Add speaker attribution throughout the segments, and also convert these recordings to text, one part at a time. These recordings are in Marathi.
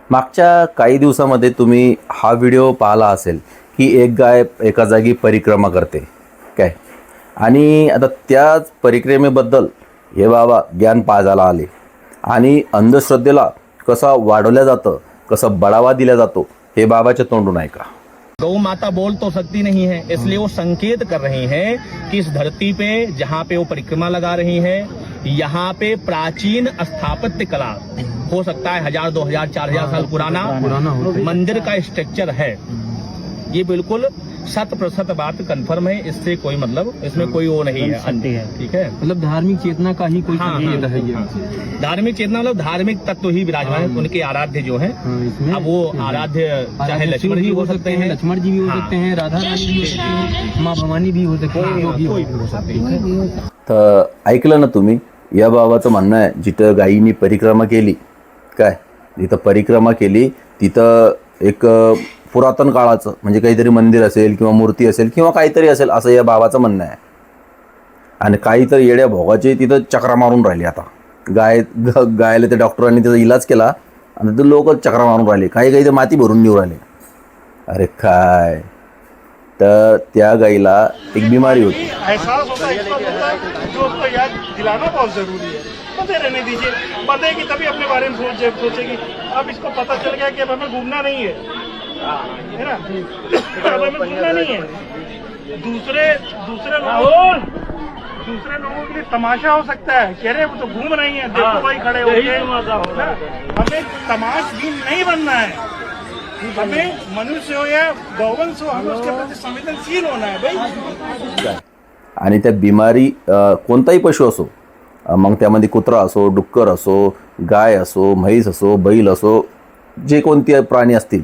Speaker 1: मागच्या काही दिवसामध्ये तुम्ही हा व्हिडिओ पाहिला असेल की एक गाय एका जागी परिक्रमा करते काय, आणि आता त्याच परिक्रमेबद्दल हे बाबा ज्ञान पाजायला आले आणि अंधश्रद्धेला कसा वाढवल्या जातं, कसा बढावा दिला जातो हे बाबाच्या तोंडून ऐका।
Speaker 2: गौ माता बोल तो सकती नहीं है, इसलिए वो संकेत कर रही हैं कि इस धरती पे जहाँ पे वो परिक्रमा लगा रही हैं, यहाँ पे प्राचीन स्थापत्य कला हो सकता है 1000, 2000, 4000 साल पुराना मंदिर का स्ट्रक्चर है। ये बिल्कुल 100% बात कंफर्म है, इससे कोई मतलब इसमें कोई वो नहीं है, ठीक है।
Speaker 3: मतलब धार्मिक चेतना का ही कोई संकेत है ये।
Speaker 2: धार्मिक चेतना मतलब धार्मिक तत्व ही विराजमान है, उनके आराध्य जो है।
Speaker 3: इसमें
Speaker 2: अब वो आराध्य चाहे लक्ष्मण जी हो सकते हैं,
Speaker 3: लक्ष्मण जी भी हो सकते हैं, राधा रानी भी हो सकते हैं, माँ भवानी भी हो सकते हैं, जो भी हो सकते हैं।
Speaker 1: तर ऐकलं ना तुम्ही, या बाबाचं म्हणणं आहे जिथं गायीनी परिक्रमा केली काय, जिथं परिक्रमा केली तिथं एक पुरातन काळाचं म्हणजे काहीतरी मंदिर असेल किंवा मूर्ती असेल किंवा काहीतरी असेल असं या बाबाचं म्हणणं आहे। आणि काहीतरी येड्या भोगाचे तिथं चक्रा मारून राहिले। आता गायला त्या डॉक्टरांनी त्याचा इलाज केला आणि ते लोक चक्रा मारून राहिले, काही तर माती भरून घेऊन राहिले। अरे काय, तर त्या गाईला एक बीमारी होती।
Speaker 4: एहसास होता है जो उसको याद दिलाना बहुत जरूरी है। पते रहने दीजिए, पता है कि तभी अपने बारे में सोचेगी। अब इसको पता चल गया कि अब हमें घूमना नहीं है ना, अब हमें घूमना नहीं है। दूसरे लोगों के लिए तमाशा हो सकता है कि अरे वो तो घूम रही है, देखो भाई खड़े हो गए। हमें तमाशबीन नहीं बनना है, हमें मनुष्य हो या गौवंश हो, हमें उसके प्रति संवेदनशील होना है भाई।
Speaker 1: आणि त्या बिमारी कोणताही पशु असो, मग त्यामध्ये कुत्रा असो, डुक्कर असो, गाय असो, म्हैस असो, बैल असो, जे कोणते प्राणी असतील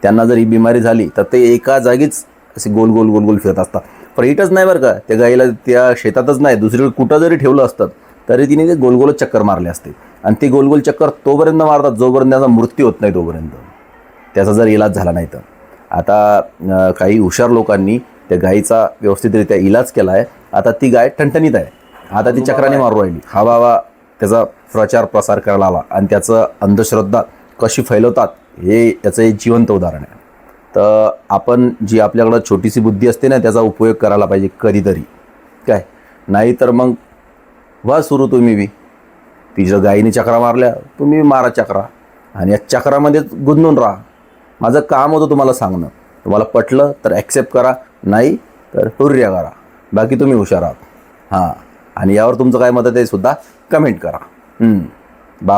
Speaker 1: त्यांना जर ही बिमारी झाली तर ते एका जागीच असे गोल गोल गोल गोल फिरत असतात। पण इथंच नाही बरं का, त्या गाईला त्या शेतातच नाही दुसरीकडे कुठं जरी ठेवलं असतं तरी तिने ते गोल गोल चक्कर मारले असते। आणि ते गोल गोल चक्कर तोपर्यंत मारतात जोपर्यंत त्याचा मृत्यू होत नाही, तोपर्यंत त्याचा जर इलाज झाला नाही तर। आता काही हुशार लोकांनी त्या गायीचा व्यवस्थितरित्या इलाज केला आहे, आता ती गाय ठणठणीत आहे, आता ती चक्राने मारू राहिली। हा बाबा त्याचा प्रचार प्रसार करायला आला आणि त्याचं अंधश्रद्धा कशी फैलवतात हे त्याचं एक जिवंत उदाहरण आहे। तर आपण जी आपल्याकडं छोटीशी बुद्धी असते ना त्याचा उपयोग करायला पाहिजे कधीतरी काय, नाही तर मग वा सुरू तुम्ही बी तिच्या गायीने चक्रा मारल्या, तुम्ही मारा चक्रा आणि या चक्रामध्ये गुंतून राहा। माझं काम होतं तुम्हाला सांगणं, तुम्हाला पटलं तर ॲक्सेप्ट करा, नाही तर हुर्र्या करा, बाकी तुम्ही हुशार आहात। हां, आणि यावर तुमचं काय मत आहे ते सुद्धा कमेंट करा। बाबा